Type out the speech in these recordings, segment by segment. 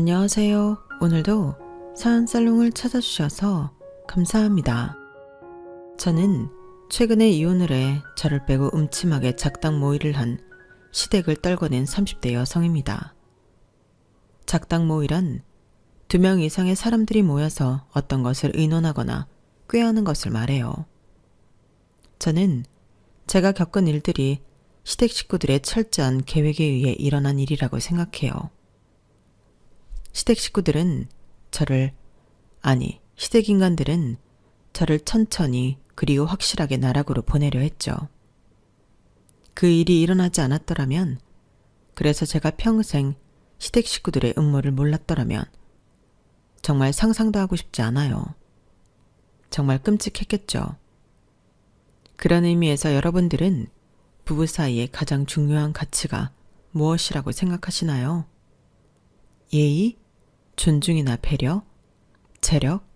안녕하세요. 오늘도 사연살롱을 찾아주셔서 감사합니다. 저는 최근에 이혼을 해 저를 빼고 음침하게 작당 모의를 한 시댁을 떨궈낸 30대 여성입니다. 작당 모의란 2명 이상의 사람들이 모여서 어떤 것을 의논하거나 꾀하는 것을 말해요. 저는 제가 겪은 일들이 시댁 식구들의 철저한 계획에 의해 일어난 일이라고 생각해요. 시댁 식구들은 시댁 인간들은 저를 천천히 그리고 확실하게 나락으로 보내려 했죠. 그 일이 일어나지 않았더라면, 그래서 제가 평생 시댁 식구들의 음모를 몰랐더라면 정말 상상도 하고 싶지 않아요. 정말 끔찍했겠죠. 그런 의미에서 여러분들은 부부 사이의 가장 중요한 가치가 무엇이라고 생각하시나요? 예의, 존중이나 배려, 재력?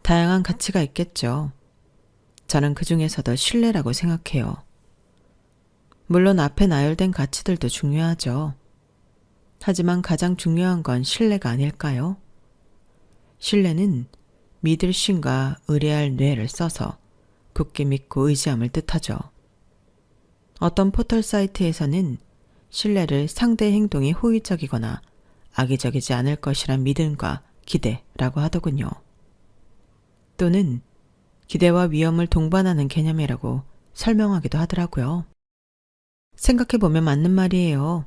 다양한 가치가 있겠죠. 저는 그 중에서도 신뢰라고 생각해요. 물론 앞에 나열된 가치들도 중요하죠. 하지만 가장 중요한 건 신뢰가 아닐까요? 신뢰는 믿을 신과 의뢰할 뇌를 써서 굳게 믿고 의지함을 뜻하죠. 어떤 포털 사이트에서는 신뢰를 상대의 행동이 호의적이거나 악의적이지 않을 것이란 믿음과 기대라고 하더군요. 또는 기대와 위험을 동반하는 개념이라고 설명하기도 하더라고요. 생각해보면 맞는 말이에요.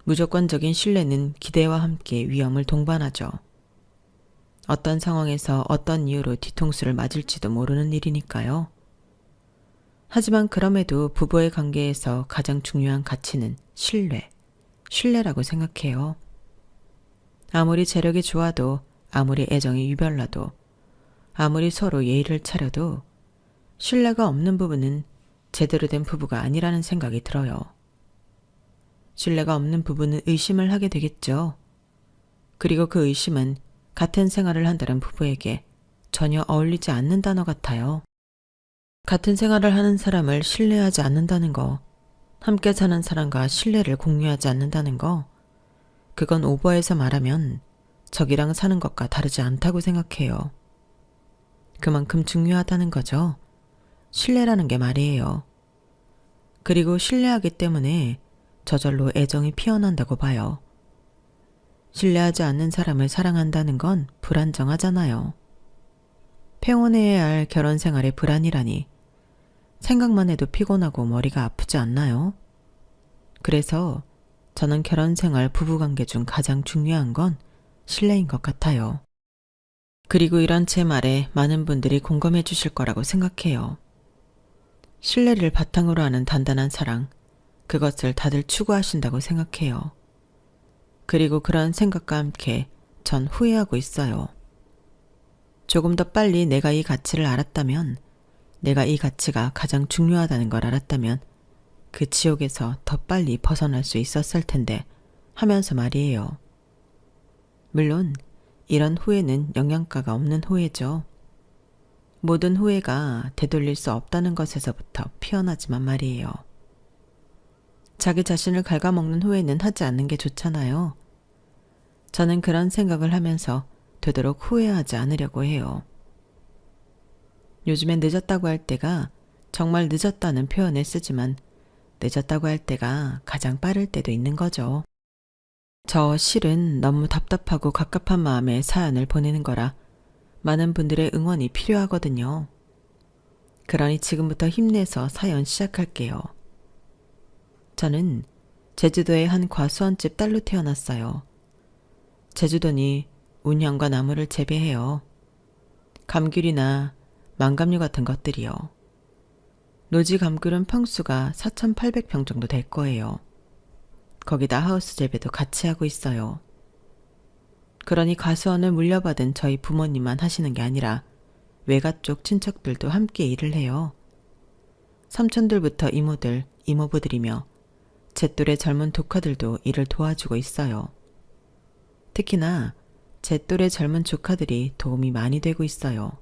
무조건적인 신뢰는 기대와 함께 위험을 동반하죠. 어떤 상황에서 어떤 이유로 뒤통수를 맞을지도 모르는 일이니까요. 하지만 그럼에도 부부의 관계에서 가장 중요한 가치는 신뢰라고 생각해요. 아무리 재력이 좋아도, 아무리 애정이 유별나도, 아무리 서로 예의를 차려도 신뢰가 없는 부부는 제대로 된 부부가 아니라는 생각이 들어요. 신뢰가 없는 부부는 의심을 하게 되겠죠. 그리고 그 의심은 같은 생활을 한다는 부부에게 전혀 어울리지 않는 단어 같아요. 같은 생활을 하는 사람을 신뢰하지 않는다는 거, 함께 사는 사람과 신뢰를 공유하지 않는다는 거, 그건 오버해서 말하면 적이랑 사는 것과 다르지 않다고 생각해요. 그만큼 중요하다는 거죠. 신뢰라는 게 말이에요. 그리고 신뢰하기 때문에 저절로 애정이 피어난다고 봐요. 신뢰하지 않는 사람을 사랑한다는 건 불안정하잖아요. 평온해야 할 결혼 생활의 불안이라니 생각만 해도 피곤하고 머리가 아프지 않나요? 그래서 저는 결혼 생활 부부관계 중 가장 중요한 건 신뢰인 것 같아요. 그리고 이런 제 말에 많은 분들이 공감해 주실 거라고 생각해요. 신뢰를 바탕으로 하는 단단한 사랑, 그것을 다들 추구하신다고 생각해요. 그리고 그런 생각과 함께 전 후회하고 있어요. 조금 더 빨리 내가 이 가치를 알았다면, 내가 이 가치가 가장 중요하다는 걸 알았다면 그 지옥에서 더 빨리 벗어날 수 있었을 텐데 하면서 말이에요. 물론 이런 후회는 영양가가 없는 후회죠. 모든 후회가 되돌릴 수 없다는 것에서부터 피어나지만 말이에요. 자기 자신을 갉아먹는 후회는 하지 않는 게 좋잖아요. 저는 그런 생각을 하면서 되도록 후회하지 않으려고 해요. 요즘엔 늦었다고 할 때가 정말 늦었다는 표현을 쓰지만 늦었다고 할 때가 가장 빠를 때도 있는 거죠. 저 실은 너무 답답하고 갑갑한 마음에 사연을 보내는 거라 많은 분들의 응원이 필요하거든요. 그러니 지금부터 힘내서 사연 시작할게요. 저는 제주도의 한 과수원집 딸로 태어났어요. 제주도니 운현과 나무를 재배해요. 감귤이나 망감류 같은 것들이요. 노지 감귤은 평수가 4,800평 정도 될 거예요. 거기다 하우스 재배도 같이 하고 있어요. 그러니 과수원을 물려받은 저희 부모님만 하시는 게 아니라 외가 쪽 친척들도 함께 일을 해요. 삼촌들부터 이모들, 이모부들이며 제 또래 젊은 조카들도 일을 도와주고 있어요. 특히나 제 또래 젊은 조카들이 도움이 많이 되고 있어요.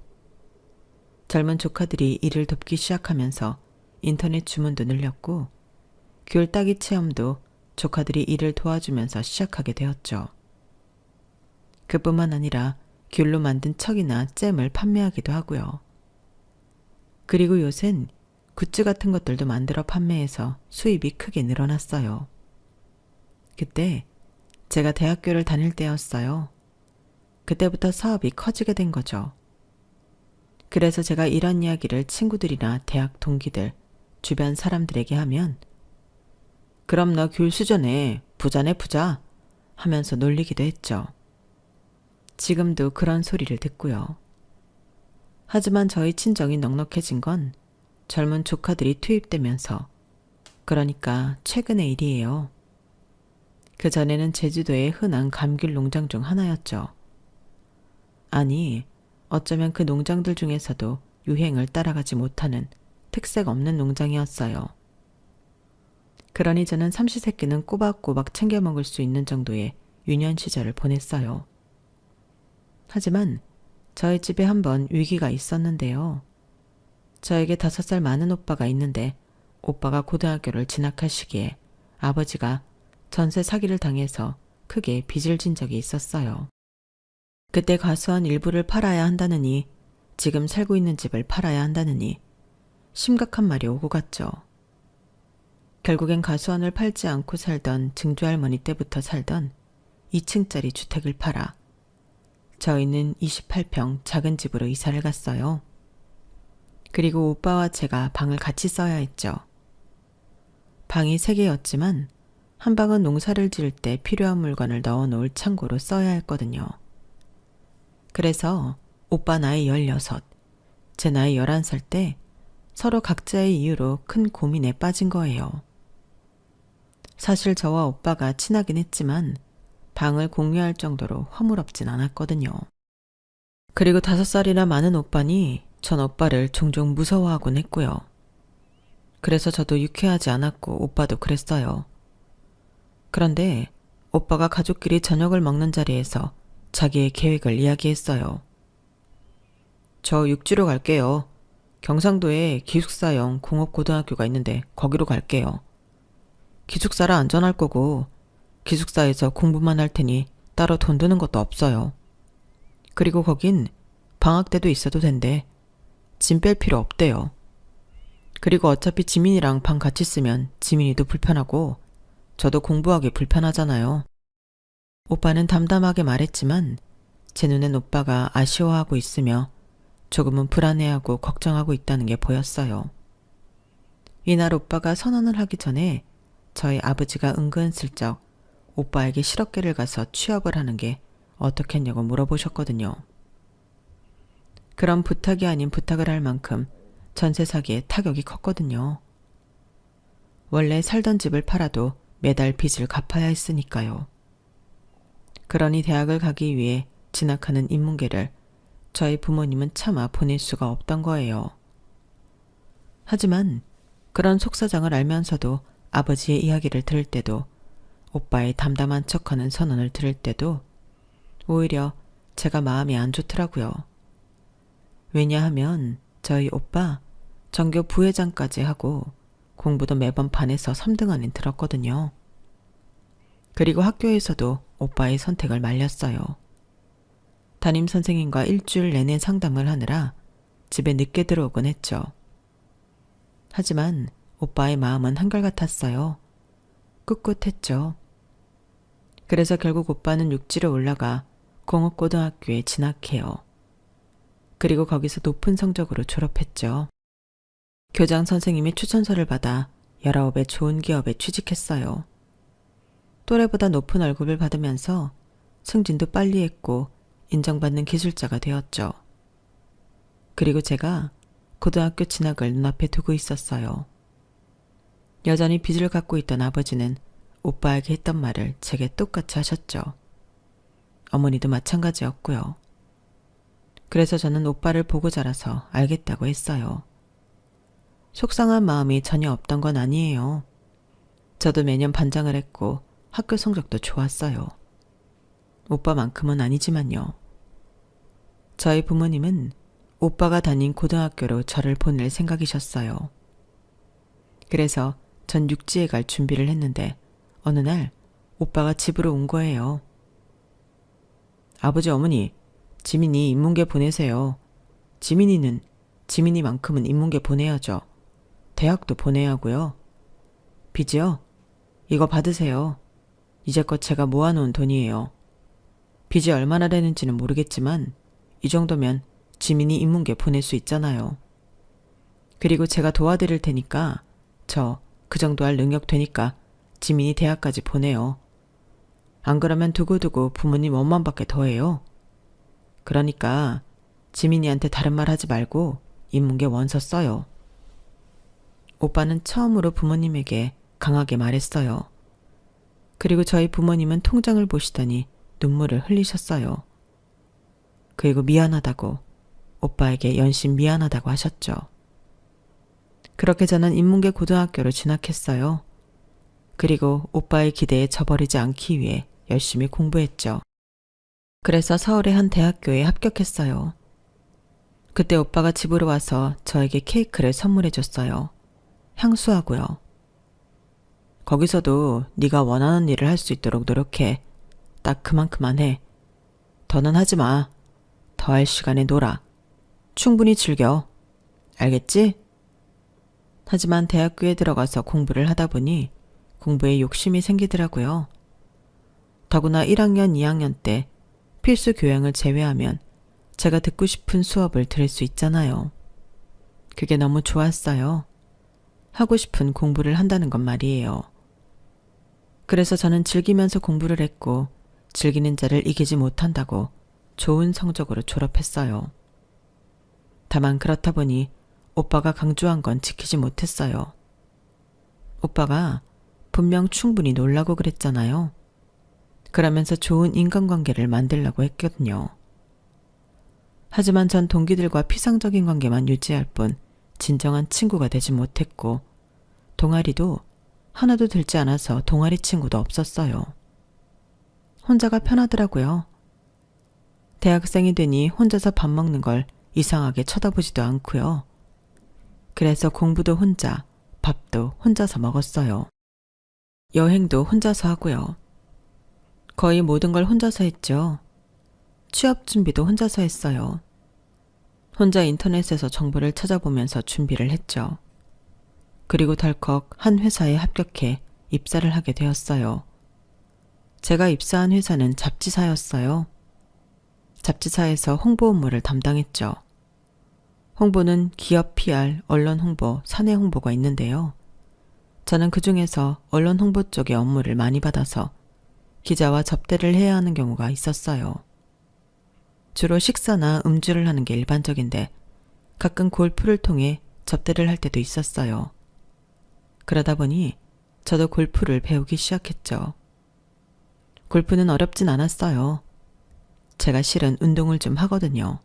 젊은 조카들이 일을 돕기 시작하면서 인터넷 주문도 늘렸고 귤 따기 체험도 조카들이 일을 도와주면서 시작하게 되었죠. 그뿐만 아니라 귤로 만든 척이나 잼을 판매하기도 하고요. 그리고 요샌 굿즈 같은 것들도 만들어 판매해서 수입이 크게 늘어났어요. 그때 제가 대학교를 다닐 때였어요. 그때부터 사업이 커지게 된 거죠. 그래서 제가 이런 이야기를 친구들이나 대학 동기들, 주변 사람들에게 하면 그럼 너 귤 수저네, 부자네 부자 하면서 놀리기도 했죠. 지금도 그런 소리를 듣고요. 하지만 저희 친정이 넉넉해진 건 젊은 조카들이 투입되면서, 그러니까 최근의 일이에요. 그전에는 제주도의 흔한 감귤 농장 중 하나였죠. 아니, 어쩌면 그 농장들 중에서도 유행을 따라가지 못하는 특색 없는 농장이었어요. 그러니 저는 삼시세끼는 꼬박꼬박 챙겨 먹을 수 있는 정도의 유년 시절을 보냈어요. 하지만 저희 집에 한번 위기가 있었는데요. 저에게 5살 많은 오빠가 있는데 오빠가 고등학교를 진학할 시기에 아버지가 전세 사기를 당해서 크게 빚을 진 적이 있었어요. 그때 과수원 일부를 팔아야 한다느니 지금 살고 있는 집을 팔아야 한다느니 심각한 말이 오고 갔죠. 결국엔 과수원을 팔지 않고 살던 증조할머니 때부터 살던 2층짜리 주택을 팔아 저희는 28평 작은 집으로 이사를 갔어요. 그리고 오빠와 제가 방을 같이 써야 했죠. 방이 3개였지만 한 방은 농사를 지을 때 필요한 물건을 넣어놓을 창고로 써야 했거든요. 그래서 오빠 나이 16, 제 나이 11살 때 서로 각자의 이유로 큰 고민에 빠진 거예요. 사실 저와 오빠가 친하긴 했지만 방을 공유할 정도로 허물없진 않았거든요. 그리고 5살이나 많은 오빠니 전 오빠를 종종 무서워하곤 했고요. 그래서 저도 유쾌하지 않았고 오빠도 그랬어요. 그런데 오빠가 가족끼리 저녁을 먹는 자리에서 자기의 계획을 이야기했어요. 저 육지로 갈게요. 경상도에 기숙사형 공업고등학교가 있는데 거기로 갈게요. 기숙사라 안전할 거고 기숙사에서 공부만 할 테니 따로 돈 드는 것도 없어요. 그리고 거긴 방학 때도 있어도 된대. 짐 뺄 필요 없대요. 그리고 어차피 지민이랑 방 같이 쓰면 지민이도 불편하고 저도 공부하기 불편하잖아요. 오빠는 담담하게 말했지만 제 눈엔 오빠가 아쉬워하고 있으며 조금은 불안해하고 걱정하고 있다는 게 보였어요. 이날 오빠가 선언을 하기 전에 저희 아버지가 은근슬쩍 오빠에게 실업계를 가서 취업을 하는 게 어떻겠냐고 물어보셨거든요. 그런 부탁이 아닌 부탁을 할 만큼 전세 사기에 타격이 컸거든요. 원래 살던 집을 팔아도 매달 빚을 갚아야 했으니까요. 그러니 대학을 가기 위해 진학하는 인문계를 저희 부모님은 차마 보낼 수가 없던 거예요. 하지만 그런 속사정을 알면서도 아버지의 이야기를 들을 때도 오빠의 담담한 척하는 선언을 들을 때도 오히려 제가 마음이 안 좋더라고요. 왜냐하면 저희 오빠 전교 부회장까지 하고 공부도 매번 반에서 3등 안에 들었거든요. 그리고 학교에서도 오빠의 선택을 말렸어요. 담임선생님과 일주일 내내 상담을 하느라 집에 늦게 들어오곤 했죠. 하지만 오빠의 마음은 한결같았어요. 꿋꿋했죠. 그래서 결국 오빠는 육지로 올라가 공업고등학교에 진학해요. 그리고 거기서 높은 성적으로 졸업했죠. 교장 선생님이 추천서를 받아 19의 좋은 기업에 취직했어요. 또래보다 높은 월급을 받으면서 승진도 빨리 했고 인정받는 기술자가 되었죠. 그리고 제가 고등학교 진학을 눈앞에 두고 있었어요. 여전히 빚을 갖고 있던 아버지는 오빠에게 했던 말을 제게 똑같이 하셨죠. 어머니도 마찬가지였고요. 그래서 저는 오빠를 보고 자라서 알겠다고 했어요. 속상한 마음이 전혀 없던 건 아니에요. 저도 매년 반장을 했고 학교 성적도 좋았어요. 오빠만큼은 아니지만요. 저희 부모님은 오빠가 다닌 고등학교로 저를 보낼 생각이셨어요. 그래서 전 육지에 갈 준비를 했는데 어느 날 오빠가 집으로 온 거예요. 아버지 어머니, 지민이 인문계 보내세요. 지민이는 지민이만큼은 인문계 보내야죠. 대학도 보내야 하고요. 빚이요? 이거 받으세요. 이제껏 제가 모아놓은 돈이에요. 빚이 얼마나 되는지는 모르겠지만 이 정도면 지민이 인문계 보낼 수 있잖아요. 그리고 제가 도와드릴 테니까 저 그 정도 할 능력 되니까 지민이 대학까지 보내요. 안 그러면 두고두고 부모님 원망받게 더해요. 그러니까 지민이한테 다른 말 하지 말고 인문계 원서 써요. 오빠는 처음으로 부모님에게 강하게 말했어요. 그리고 저희 부모님은 통장을 보시더니 눈물을 흘리셨어요. 그리고 미안하다고, 오빠에게 연신 미안하다고 하셨죠. 그렇게 저는 인문계 고등학교로 진학했어요. 그리고 오빠의 기대에 저버리지 않기 위해 열심히 공부했죠. 그래서 서울의 한 대학교에 합격했어요. 그때 오빠가 집으로 와서 저에게 케이크를 선물해 줬어요. 향수하고요. 거기서도 네가 원하는 일을 할 수 있도록 노력해. 딱 그만큼만 해. 더는 하지 마. 더 할 시간에 놀아. 충분히 즐겨. 알겠지? 하지만 대학교에 들어가서 공부를 하다 보니 공부에 욕심이 생기더라고요. 더구나 1학년, 2학년 때 필수 교양을 제외하면 제가 듣고 싶은 수업을 들을 수 있잖아요. 그게 너무 좋았어요. 하고 싶은 공부를 한다는 건 말이에요. 그래서 저는 즐기면서 공부를 했고 즐기는 자를 이기지 못한다고 좋은 성적으로 졸업했어요. 다만 그렇다 보니 오빠가 강조한 건 지키지 못했어요. 오빠가 분명 충분히 놀라고 그랬잖아요. 그러면서 좋은 인간관계를 만들려고 했거든요. 하지만 전 동기들과 피상적인 관계만 유지할 뿐 진정한 친구가 되지 못했고 동아리도 하나도 들지 않아서 동아리 친구도 없었어요. 혼자가 편하더라고요. 대학생이 되니 혼자서 밥 먹는 걸 이상하게 쳐다보지도 않고요. 그래서 공부도 혼자, 밥도 혼자서 먹었어요. 여행도 혼자서 하고요. 거의 모든 걸 혼자서 했죠. 취업 준비도 혼자서 했어요. 혼자 인터넷에서 정보를 찾아보면서 준비를 했죠. 그리고 덜컥 한 회사에 합격해 입사를 하게 되었어요. 제가 입사한 회사는 잡지사였어요. 잡지사에서 홍보 업무를 담당했죠. 홍보는 기업 PR, 언론 홍보, 사내 홍보가 있는데요. 저는 그 중에서 언론 홍보 쪽의 업무를 많이 받아서 기자와 접대를 해야 하는 경우가 있었어요. 주로 식사나 음주를 하는 게 일반적인데 가끔 골프를 통해 접대를 할 때도 있었어요. 그러다 보니 저도 골프를 배우기 시작했죠. 골프는 어렵진 않았어요. 제가 실은 운동을 좀 하거든요.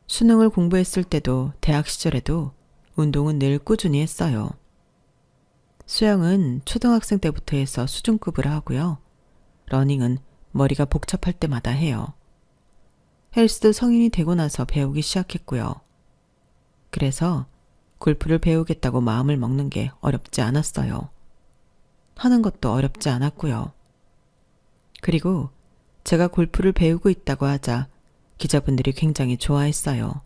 수능을 공부했을 때도 대학 시절에도 운동은 늘 꾸준히 했어요. 수영은 초등학생 때부터 해서 수준급으로 하고요. 러닝은 머리가 복잡할 때마다 해요. 헬스도 성인이 되고 나서 배우기 시작했고요. 그래서 골프를 배우겠다고 마음을 먹는 게 어렵지 않았어요. 하는 것도 어렵지 않았고요. 그리고 제가 골프를 배우고 있다고 하자 기자분들이 굉장히 좋아했어요.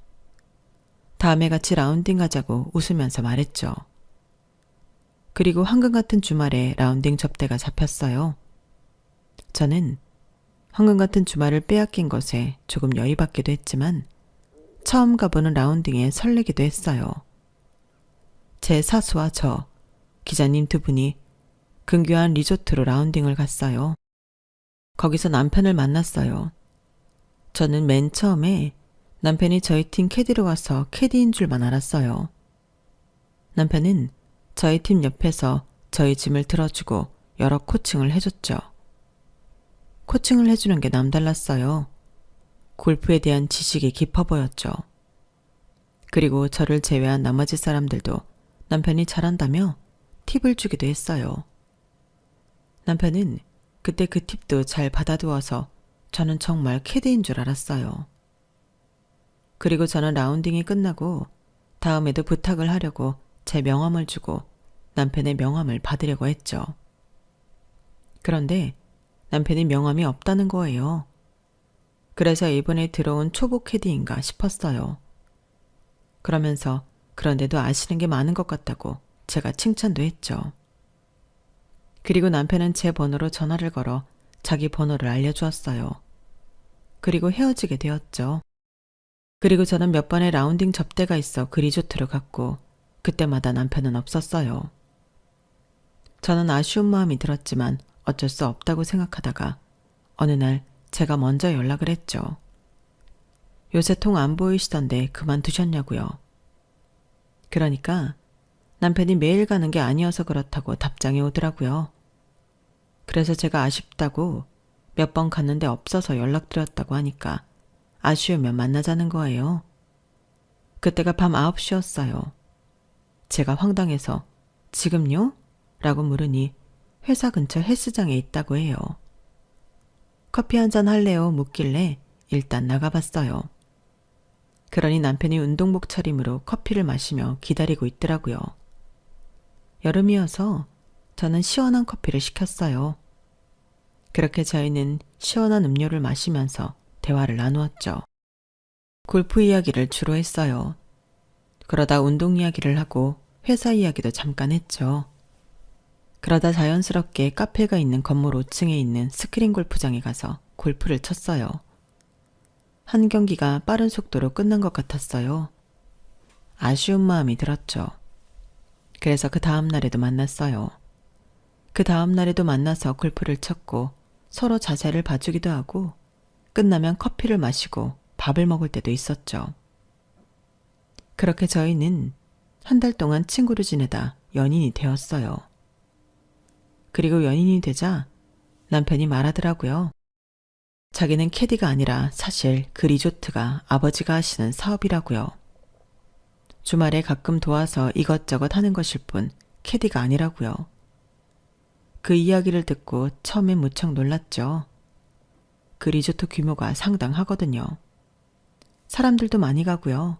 다음에 같이 라운딩 가자고 웃으면서 말했죠. 그리고 황금 같은 주말에 라운딩 접대가 잡혔어요. 저는 황금 같은 주말을 빼앗긴 것에 조금 열이받기도 했지만 처음 가보는 라운딩에 설레기도 했어요. 제 사수와 저, 기자님 두 분이 근교한 리조트로 라운딩을 갔어요. 거기서 남편을 만났어요. 저는 맨 처음에 남편이 저희 팀 캐디로 와서 캐디인 줄만 알았어요. 남편은 저희 팀 옆에서 저희 짐을 들어주고 여러 코칭을 해줬죠. 코칭을 해주는 게 남달랐어요. 골프에 대한 지식이 깊어 보였죠. 그리고 저를 제외한 나머지 사람들도 남편이 잘한다며 팁을 주기도 했어요. 남편은 그때 그 팁도 잘 받아두어서 저는 정말 캐디인 줄 알았어요. 그리고 저는 라운딩이 끝나고 다음에도 부탁을 하려고 제 명함을 주고 남편의 명함을 받으려고 했죠. 그런데 남편이 명함이 없다는 거예요. 그래서 이번에 들어온 초보 캐디인가 싶었어요. 그러면서 그런데도 아시는 게 많은 것 같다고 제가 칭찬도 했죠. 그리고 남편은 제 번호로 전화를 걸어 자기 번호를 알려주었어요. 그리고 헤어지게 되었죠. 그리고 저는 몇 번의 라운딩 접대가 있어 그 리조트를 갔고 그때마다 남편은 없었어요. 저는 아쉬운 마음이 들었지만 어쩔 수 없다고 생각하다가 어느 날 제가 먼저 연락을 했죠. 요새 통 안 보이시던데 그만두셨냐고요. 그러니까 남편이 매일 가는 게 아니어서 그렇다고 답장이 오더라고요. 그래서 제가 아쉽다고 몇 번 갔는데 없어서 연락드렸다고 하니까 아쉬우면 만나자는 거예요. 그때가 밤 9시였어요. 제가 황당해서 지금요? 라고 물으니 회사 근처 헬스장에 있다고 해요. 커피 한잔 할래요? 묻길래 일단 나가봤어요. 그러니 남편이 운동복 차림으로 커피를 마시며 기다리고 있더라고요. 여름이어서 저는 시원한 커피를 시켰어요. 그렇게 저희는 시원한 음료를 마시면서 대화를 나누었죠. 골프 이야기를 주로 했어요. 그러다 운동 이야기를 하고 회사 이야기도 잠깐 했죠. 그러다 자연스럽게 카페가 있는 건물 5층에 있는 스크린 골프장에 가서 골프를 쳤어요. 한 경기가 빠른 속도로 끝난 것 같았어요. 아쉬운 마음이 들었죠. 그래서 그 다음 날에도 만났어요. 그 다음 날에도 만나서 골프를 쳤고 서로 자세를 봐주기도 하고 끝나면 커피를 마시고 밥을 먹을 때도 있었죠. 그렇게 저희는 한 달 동안 친구로 지내다 연인이 되었어요. 그리고 연인이 되자 남편이 말하더라고요. 자기는 캐디가 아니라 사실 그 리조트가 아버지가 하시는 사업이라고요. 주말에 가끔 도와서 이것저것 하는 것일 뿐 캐디가 아니라고요. 그 이야기를 듣고 처음엔 무척 놀랐죠. 그 리조트 규모가 상당하거든요. 사람들도 많이 가고요.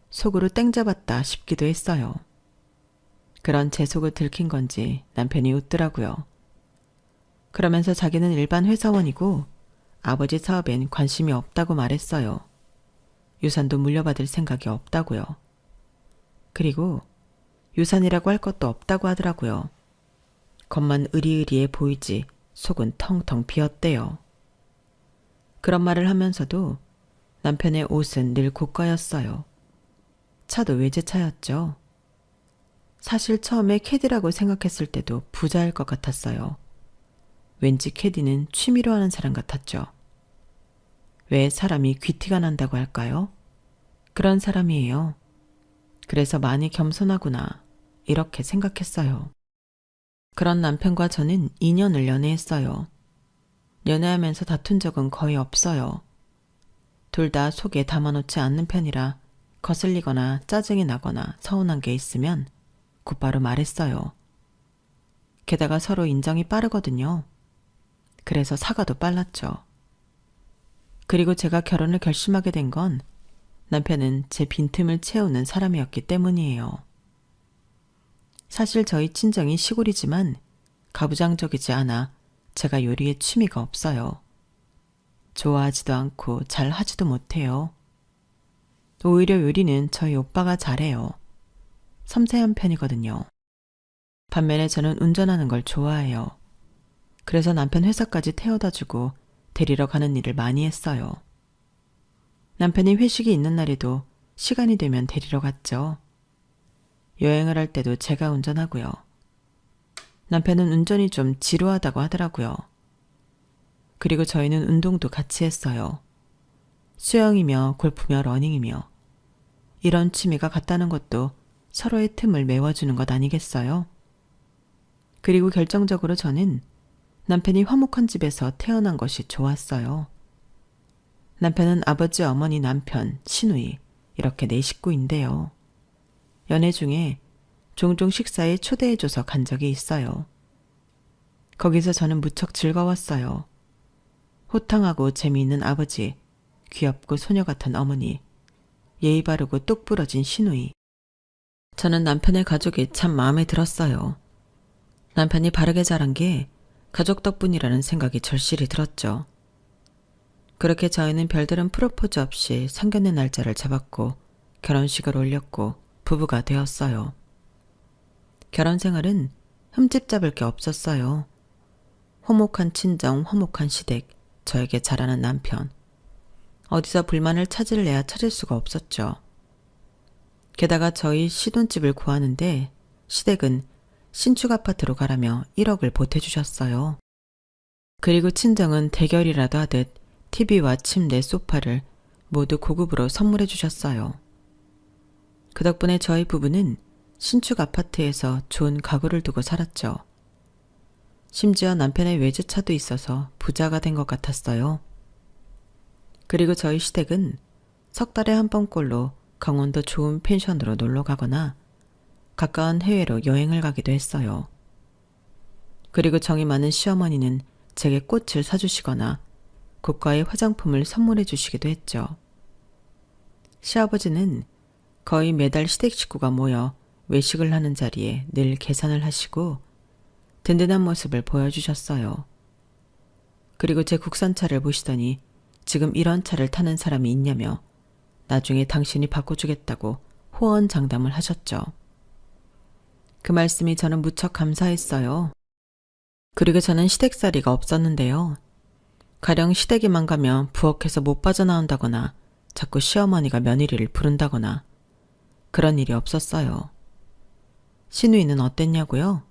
속으로 땡 잡았다 싶기도 했어요. 그런 제 속을 들킨 건지 남편이 웃더라고요. 그러면서 자기는 일반 회사원이고 아버지 사업엔 관심이 없다고 말했어요. 유산도 물려받을 생각이 없다고요. 그리고 유산이라고 할 것도 없다고 하더라고요. 겉만 으리으리해 보이지 속은 텅텅 비었대요. 그런 말을 하면서도 남편의 옷은 늘 고가였어요. 차도 외제차였죠. 사실 처음에 캐디라고 생각했을 때도 부자일 것 같았어요. 왠지 캐디는 취미로 하는 사람 같았죠. 왜 사람이 귀티가 난다고 할까요? 그런 사람이에요. 그래서 많이 겸손하구나 이렇게 생각했어요. 그런 남편과 저는 2년을 연애했어요. 연애하면서 다툰 적은 거의 없어요. 둘 다 속에 담아놓지 않는 편이라 거슬리거나 짜증이 나거나 서운한 게 있으면 곧바로 말했어요. 게다가 서로 인정이 빠르거든요. 그래서 사과도 빨랐죠. 그리고 제가 결혼을 결심하게 된 건 남편은 제 빈틈을 채우는 사람이었기 때문이에요. 사실 저희 친정이 시골이지만 가부장적이지 않아 제가 요리에 취미가 없어요. 좋아하지도 않고 잘 하지도 못해요. 오히려 요리는 저희 오빠가 잘해요. 섬세한 편이거든요. 반면에 저는 운전하는 걸 좋아해요. 그래서 남편 회사까지 태워다주고 데리러 가는 일을 많이 했어요. 남편이 회식이 있는 날에도 시간이 되면 데리러 갔죠. 여행을 할 때도 제가 운전하고요. 남편은 운전이 좀 지루하다고 하더라고요. 그리고 저희는 운동도 같이 했어요. 수영이며 골프며 러닝이며 이런 취미가 같다는 것도 서로의 틈을 메워주는 것 아니겠어요? 그리고 결정적으로 저는 남편이 화목한 집에서 태어난 것이 좋았어요. 남편은 아버지, 어머니, 남편, 시누이 이렇게 4식구인데요. 연애 중에 종종 식사에 초대해줘서 간 적이 있어요. 거기서 저는 무척 즐거웠어요. 호탕하고 재미있는 아버지, 귀엽고 소녀 같은 어머니, 예의 바르고 똑 부러진 시누이. 저는 남편의 가족이 참 마음에 들었어요. 남편이 바르게 자란 게 가족 덕분이라는 생각이 절실히 들었죠. 그렇게 저희는 별다른 프로포즈 없이 상견례 날짜를 잡았고 결혼식을 올렸고 부부가 되었어요. 결혼 생활은 흠집 잡을 게 없었어요. 화목한 친정, 화목한 시댁, 저에게 잘하는 남편. 어디서 불만을 찾을래야 찾을 수가 없었죠. 게다가 저희 시돈집을 구하는데 시댁은 신축 아파트로 가라며 1억을 보태주셨어요. 그리고 친정은 대결이라도 하듯 TV와 침대, 소파를 모두 고급으로 선물해 주셨어요. 그 덕분에 저희 부부는 신축 아파트에서 좋은 가구를 두고 살았죠. 심지어 남편의 외제차도 있어서 부자가 된 것 같았어요. 그리고 저희 시댁은 석 달에 한 번꼴로 강원도 좋은 펜션으로 놀러 가거나 가까운 해외로 여행을 가기도 했어요. 그리고 정이 많은 시어머니는 제게 꽃을 사주시거나 고가의 화장품을 선물해 주시기도 했죠. 시아버지는 거의 매달 시댁 식구가 모여 외식을 하는 자리에 늘 계산을 하시고 든든한 모습을 보여주셨어요. 그리고 제 국산차를 보시더니 지금 이런 차를 타는 사람이 있냐며 나중에 당신이 바꿔주겠다고 호언장담을 하셨죠. 그 말씀이 저는 무척 감사했어요. 그리고 저는 시댁살이가 없었는데요. 가령 시댁에만 가면 부엌에서 못 빠져나온다거나 자꾸 시어머니가 며느리를 부른다거나 그런 일이 없었어요. 시누이는 어땠냐고요?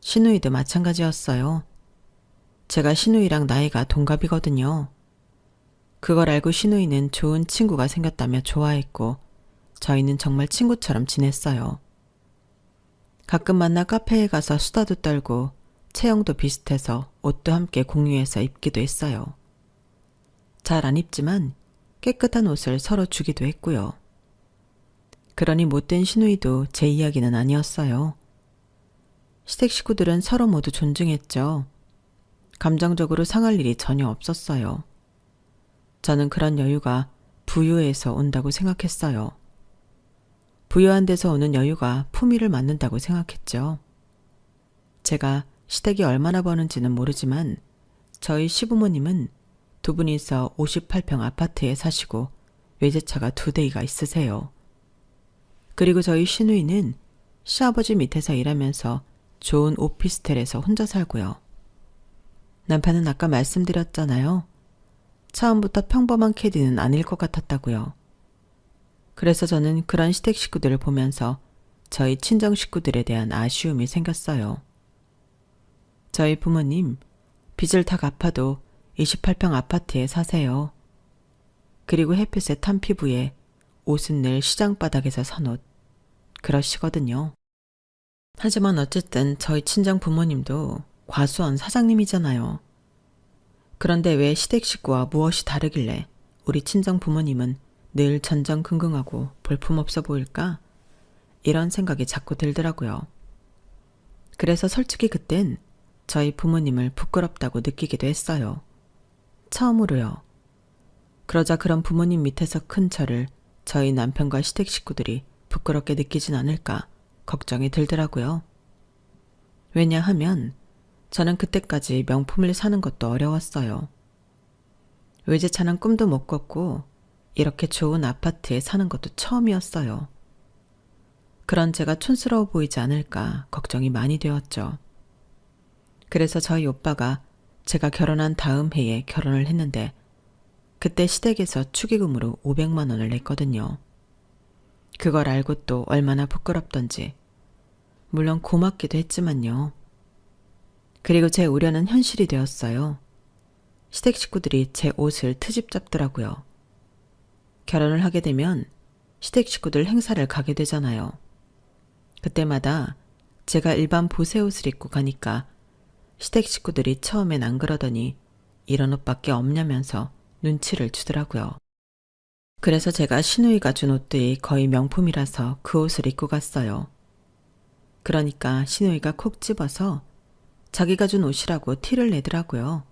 시누이도 마찬가지였어요. 제가 시누이랑 나이가 동갑이거든요. 그걸 알고 시누이는 좋은 친구가 생겼다며 좋아했고 저희는 정말 친구처럼 지냈어요. 가끔 만나 카페에 가서 수다도 떨고 체형도 비슷해서 옷도 함께 공유해서 입기도 했어요. 잘 안 입지만 깨끗한 옷을 서로 주기도 했고요. 그러니 못된 시누이도 제 이야기는 아니었어요. 시댁 식구들은 서로 모두 존중했죠. 감정적으로 상할 일이 전혀 없었어요. 저는 그런 여유가 부유에서 온다고 생각했어요. 부유한 데서 오는 여유가 품위를 맞는다고 생각했죠. 제가 시댁이 얼마나 버는지는 모르지만 저희 시부모님은 두 분이서 58평 아파트에 사시고 외제차가 2대가 있으세요. 그리고 저희 시누이는 시아버지 밑에서 일하면서 좋은 오피스텔에서 혼자 살고요. 남편은 아까 말씀드렸잖아요. 처음부터 평범한 캐디는 아닐 것 같았다고요. 그래서 저는 그런 시댁 식구들을 보면서 저희 친정 식구들에 대한 아쉬움이 생겼어요. 저희 부모님 빚을 다 갚아도 28평 아파트에 사세요. 그리고 햇빛에 탄 피부에 옷은 늘 시장 바닥에서 산 옷. 그러시거든요. 하지만 어쨌든 저희 친정 부모님도 과수원 사장님이잖아요. 그런데 왜 시댁 식구와 무엇이 다르길래 우리 친정 부모님은 늘 전전긍긍하고 볼품없어 보일까? 이런 생각이 자꾸 들더라고요. 그래서 솔직히 그땐 저희 부모님을 부끄럽다고 느끼기도 했어요. 처음으로요. 그러자 그런 부모님 밑에서 큰 저를 저희 남편과 시댁 식구들이 부끄럽게 느끼진 않을까 걱정이 들더라고요. 왜냐하면 저는 그때까지 명품을 사는 것도 어려웠어요. 외제차는 꿈도 못 꿨고 이렇게 좋은 아파트에 사는 것도 처음이었어요. 그런 제가 촌스러워 보이지 않을까 걱정이 많이 되었죠. 그래서 저희 오빠가 제가 결혼한 다음 해에 결혼을 했는데 그때 시댁에서 축의금으로 500만 원을 냈거든요. 그걸 알고 또 얼마나 부끄럽던지. 물론 고맙기도 했지만요. 그리고 제 우려는 현실이 되었어요. 시댁 식구들이 제 옷을 트집 잡더라고요. 결혼을 하게 되면 시댁 식구들 행사를 가게 되잖아요. 그때마다 제가 일반 보세 옷을 입고 가니까 시댁 식구들이 처음엔 안 그러더니 이런 옷밖에 없냐면서 눈치를 주더라고요. 그래서 제가 시누이가 준 옷들이 거의 명품이라서 그 옷을 입고 갔어요. 그러니까 시누이가 콕 집어서 자기가 준 옷이라고 티를 내더라고요.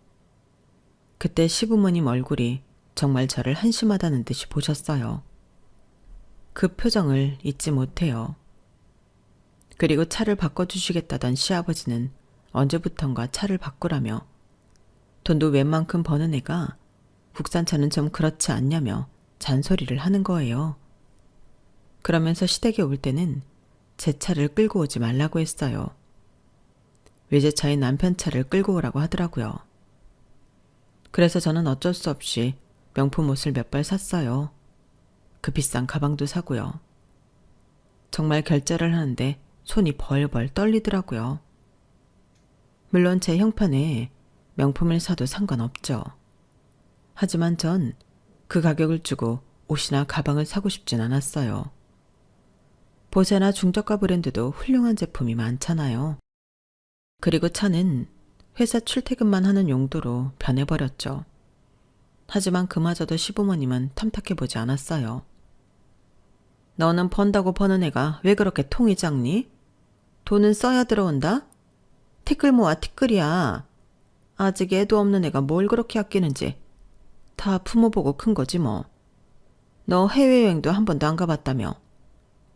그때 시부모님 얼굴이 정말 저를 한심하다는 듯이 보셨어요. 그 표정을 잊지 못해요. 그리고 차를 바꿔주시겠다던 시아버지는 언제부턴가 차를 바꾸라며 돈도 웬만큼 버는 애가 국산차는 좀 그렇지 않냐며 잔소리를 하는 거예요. 그러면서 시댁에 올 때는 제 차를 끌고 오지 말라고 했어요. 외제차인 남편 차를 끌고 오라고 하더라고요. 그래서 저는 어쩔 수 없이 명품 옷을 몇 벌 샀어요. 그 비싼 가방도 사고요. 정말 결제를 하는데 손이 벌벌 떨리더라고요. 물론 제 형편에 명품을 사도 상관없죠. 하지만 전 그 가격을 주고 옷이나 가방을 사고 싶진 않았어요. 보세나 중저가 브랜드도 훌륭한 제품이 많잖아요. 그리고 차는 회사 출퇴근만 하는 용도로 변해버렸죠. 하지만 그마저도 시부모님은 탐탁해보지 않았어요. 너는 번다고 버는 애가 왜 그렇게 통이 작니? 돈은 써야 들어온다? 티끌 모아 티끌이야. 아직 애도 없는 애가 뭘 그렇게 아끼는지 다 부모 보고 큰 거지 뭐. 너 해외여행도 한 번도 안 가봤다며.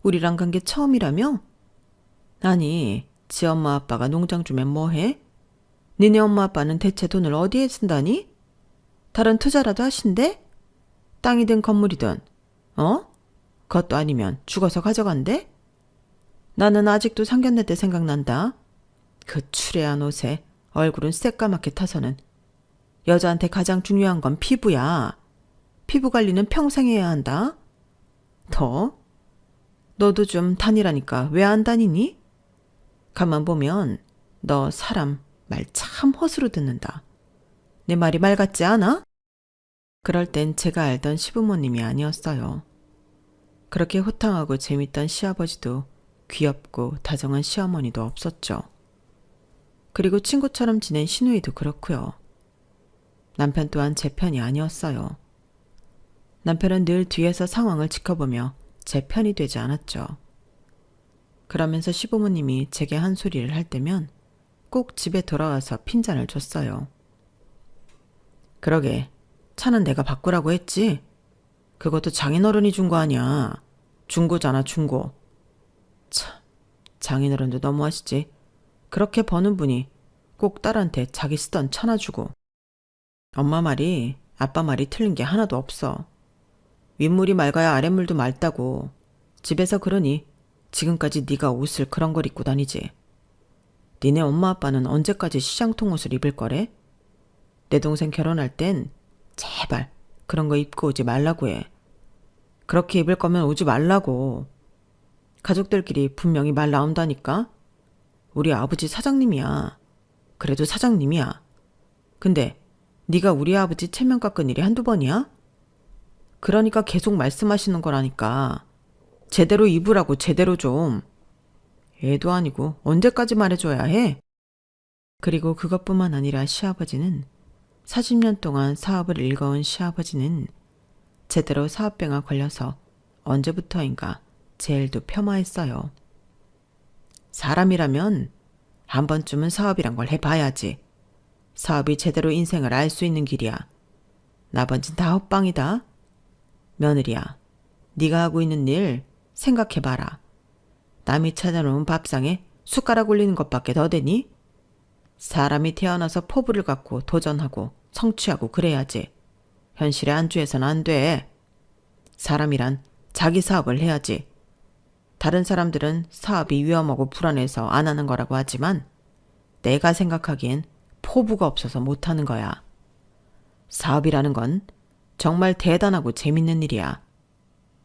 우리랑 간 게 처음이라며? 아니, 지 엄마 아빠가 농장 주면 뭐해? 니네 엄마 아빠는 대체 돈을 어디에 쓴다니? 다른 투자라도 하신대? 땅이든 건물이든, 그것도 아니면 죽어서 가져간대? 나는 아직도 상견례 때 생각난다. 그 추레한 옷에 얼굴은 새까맣게 타서는 여자한테 가장 중요한 건 피부야. 피부 관리는 평생 해야 한다. 너도 좀 다니라니까 왜 안 다니니? 가만 보면 너 사람 말 참 허스로 듣는다. 내 말이 말 같지 않아? 그럴 땐 제가 알던 시부모님이 아니었어요. 그렇게 호탕하고 재밌던 시아버지도 귀엽고 다정한 시어머니도 없었죠. 그리고 친구처럼 지낸 시누이도 그렇고요. 남편 또한 제 편이 아니었어요. 남편은 늘 뒤에서 상황을 지켜보며 제 편이 되지 않았죠. 그러면서 시부모님이 제게 한 소리를 할 때면 꼭 집에 돌아와서 핀잔을 줬어요. 그러게, 차는 내가 바꾸라고 했지? 그것도 장인어른이 준 거 아니야. 중고잖아, 중고. 참, 장인어른도 너무하시지. 그렇게 버는 분이 꼭 딸한테 자기 쓰던 차나 주고. 엄마 말이 아빠 말이 틀린 게 하나도 없어. 윗물이 맑아야 아랫물도 맑다고. 집에서 그러니 지금까지 네가 옷을 그런 걸 입고 다니지. 니네 엄마 아빠는 언제까지 시장통 옷을 입을 거래? 내 동생 결혼할 땐 제발 그런 거 입고 오지 말라고 해. 그렇게 입을 거면 오지 말라고. 가족들끼리 분명히 말 나온다니까. 우리 아버지 사장님이야. 그래도 사장님이야. 근데 네가 우리 아버지 체면 깎은 일이 한두 번이야? 그러니까 계속 말씀하시는 거라니까. 제대로 입으라고 제대로 좀. 애도 아니고 언제까지 말해줘야 해? 그리고 그것뿐만 아니라 시아버지는 40년 동안 사업을 일궈온 시아버지는 제대로 사업병에 걸려서 언제부터인가 제 일도 폄하했어요. 사람이라면 한 번쯤은 사업이란 걸 해봐야지. 사업이 제대로 인생을 알 수 있는 길이야. 나머진 다 헛방이다. 며느리야, 네가 하고 있는 일 생각해봐라. 남이 찾아놓은 밥상에 숟가락 올리는 것밖에 더 되니? 사람이 태어나서 포부를 갖고 도전하고 성취하고 그래야지. 현실에 안주해서는 안 돼. 사람이란 자기 사업을 해야지. 다른 사람들은 사업이 위험하고 불안해서 안 하는 거라고 하지만 내가 생각하기엔 포부가 없어서 못하는 거야. 사업이라는 건 정말 대단하고 재밌는 일이야.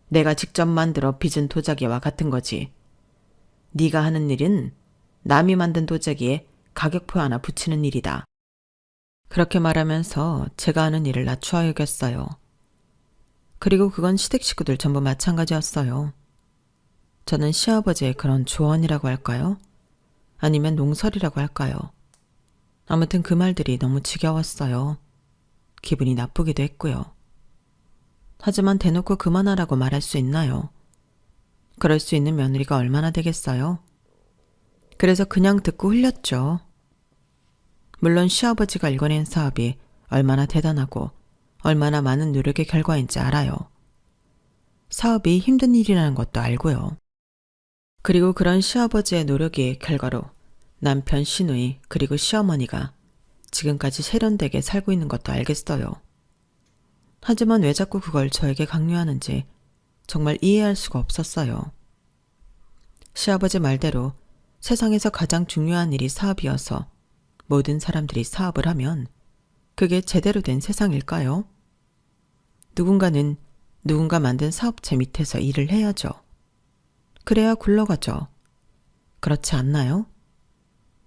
내가 직접 만들어 빚은 도자기와 같은 거지. 네가 하는 일은 남이 만든 도자기에 가격표 하나 붙이는 일이다. 그렇게 말하면서 제가 하는 일을 낮추어 여겼어요. 그리고 그건 시댁 식구들 전부 마찬가지였어요. 저는 시아버지의 그런 조언이라고 할까요? 아니면 농설이라고 할까요? 아무튼 그 말들이 너무 지겨웠어요. 기분이 나쁘기도 했고요. 하지만 대놓고 그만하라고 말할 수 있나요? 그럴 수 있는 며느리가 얼마나 되겠어요? 그래서 그냥 듣고 흘렸죠. 물론 시아버지가 일궈낸 사업이 얼마나 대단하고 얼마나 많은 노력의 결과인지 알아요. 사업이 힘든 일이라는 것도 알고요. 그리고 그런 시아버지의 노력의 결과로 남편 시누이 그리고 시어머니가 지금까지 세련되게 살고 있는 것도 알겠어요. 하지만 왜 자꾸 그걸 저에게 강요하는지 정말 이해할 수가 없었어요. 시아버지 말대로 세상에서 가장 중요한 일이 사업이어서 모든 사람들이 사업을 하면 그게 제대로 된 세상일까요? 누군가는 누군가 만든 사업체 밑에서 일을 해야죠. 그래야 굴러가죠. 그렇지 않나요?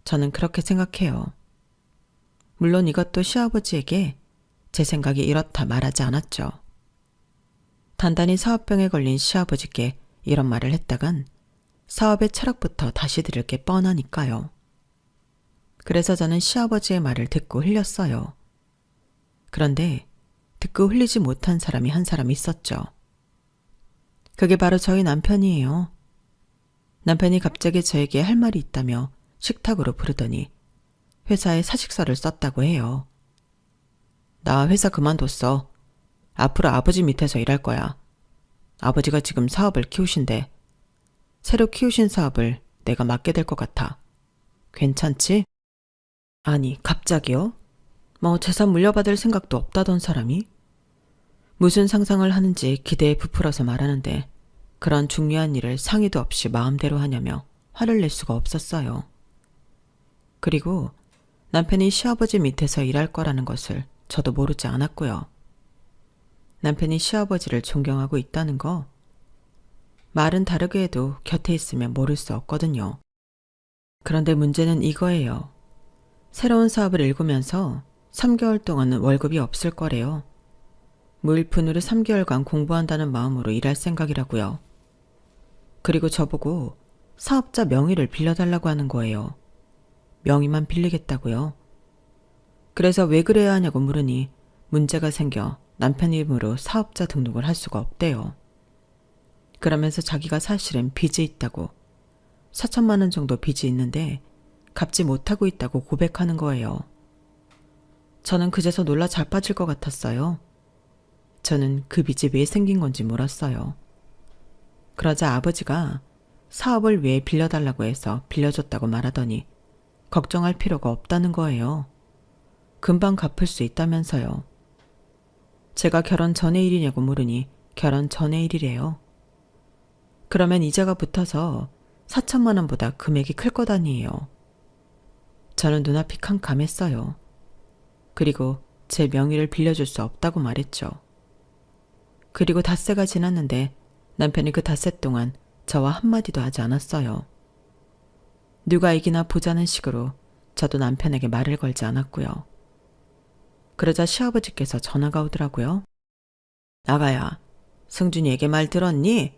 저는 그렇게 생각해요. 물론 이것도 시아버지에게 제 생각이 이렇다 말하지 않았죠. 단단히 사업병에 걸린 시아버지께 이런 말을 했다간 사업의 철학부터 다시 들을 게 뻔하니까요. 그래서 저는 시아버지의 말을 듣고 흘렸어요. 그런데 듣고 흘리지 못한 사람이 한 사람 있었죠. 그게 바로 저희 남편이에요. 남편이 갑자기 저에게 할 말이 있다며 식탁으로 부르더니 회사에 사직서를 썼다고 해요. 나 회사 그만뒀어. 앞으로 아버지 밑에서 일할 거야. 아버지가 지금 사업을 키우신대. 새로 키우신 사업을 내가 맡게 될 것 같아. 괜찮지? 아니, 갑자기요? 뭐 재산 물려받을 생각도 없다던 사람이? 무슨 상상을 하는지 기대에 부풀어서 말하는데 그런 중요한 일을 상의도 없이 마음대로 하냐며 화를 낼 수가 없었어요. 그리고 남편이 시아버지 밑에서 일할 거라는 것을 저도 모르지 않았고요. 남편이 시아버지를 존경하고 있다는 거 말은 다르게 해도 곁에 있으면 모를 수 없거든요. 그런데 문제는 이거예요. 새로운 사업을 일구면서 3개월 동안은 월급이 없을 거래요. 무일푼으로 3개월간 공부한다는 마음으로 일할 생각이라고요. 그리고 저보고 사업자 명의를 빌려달라고 하는 거예요. 명의만 빌리겠다고요. 그래서 왜 그래야 하냐고 물으니 문제가 생겨 남편 이름으로 사업자 등록을 할 수가 없대요. 그러면서 자기가 사실은 빚이 있다고 4천만 원 정도 빚이 있는데 갚지 못하고 있다고 고백하는 거예요. 저는 그제서 놀라 자빠질 것 같았어요. 저는 그 빚이 왜 생긴 건지 몰랐어요. 그러자 아버지가 사업을 왜 빌려달라고 해서 빌려줬다고 말하더니 걱정할 필요가 없다는 거예요. 금방 갚을 수 있다면서요. 제가 결혼 전의 일이냐고 물으니 결혼 전의 일이래요. 그러면 이자가 붙어서 4천만 원보다 금액이 클 것 아니에요. 저는 눈앞이 캄캄했어요. 그리고 제 명의를 빌려줄 수 없다고 말했죠. 그리고 닷새가 지났는데 남편이 그 닷새 동안 저와 한마디도 하지 않았어요. 누가 이기나 보자는 식으로 저도 남편에게 말을 걸지 않았고요. 그러자 시아버지께서 전화가 오더라고요. 나가야, 승준이에게 말 들었니?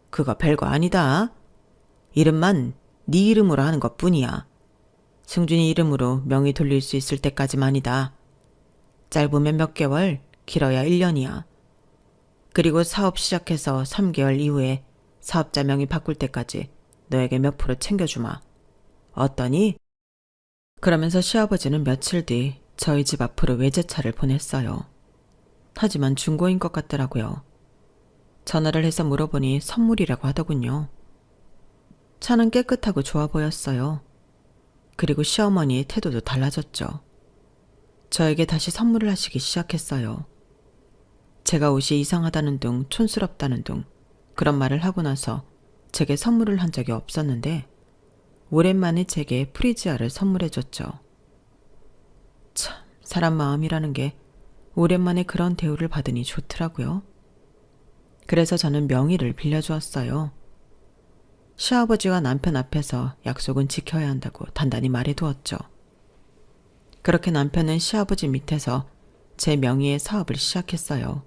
그거 별거 아니다. 이름만 네 이름으로 하는 것뿐이야. 승준이 이름으로 명의 돌릴 수 있을 때까지만이다. 짧으면 몇 개월, 길어야 1년이야. 그리고 사업 시작해서 3개월 이후에 사업자 명의 바꿀 때까지 너에게 몇 프로 챙겨주마. 어떠니? 그러면서 시아버지는 며칠 뒤 저희 집 앞으로 외제차를 보냈어요. 하지만 중고인 것 같더라고요. 전화를 해서 물어보니 선물이라고 하더군요. 차는 깨끗하고 좋아 보였어요. 그리고 시어머니의 태도도 달라졌죠. 저에게 다시 선물을 하시기 시작했어요. 제가 옷이 이상하다는 둥 촌스럽다는 둥 그런 말을 하고 나서 제게 선물을 한 적이 없었는데 오랜만에 제게 프리지아를 선물해줬죠. 참, 사람 마음이라는 게 오랜만에 그런 대우를 받으니 좋더라고요. 그래서 저는 명의를 빌려주었어요. 시아버지와 남편 앞에서 약속은 지켜야 한다고 단단히 말해두었죠. 그렇게 남편은 시아버지 밑에서 제 명의의 사업을 시작했어요.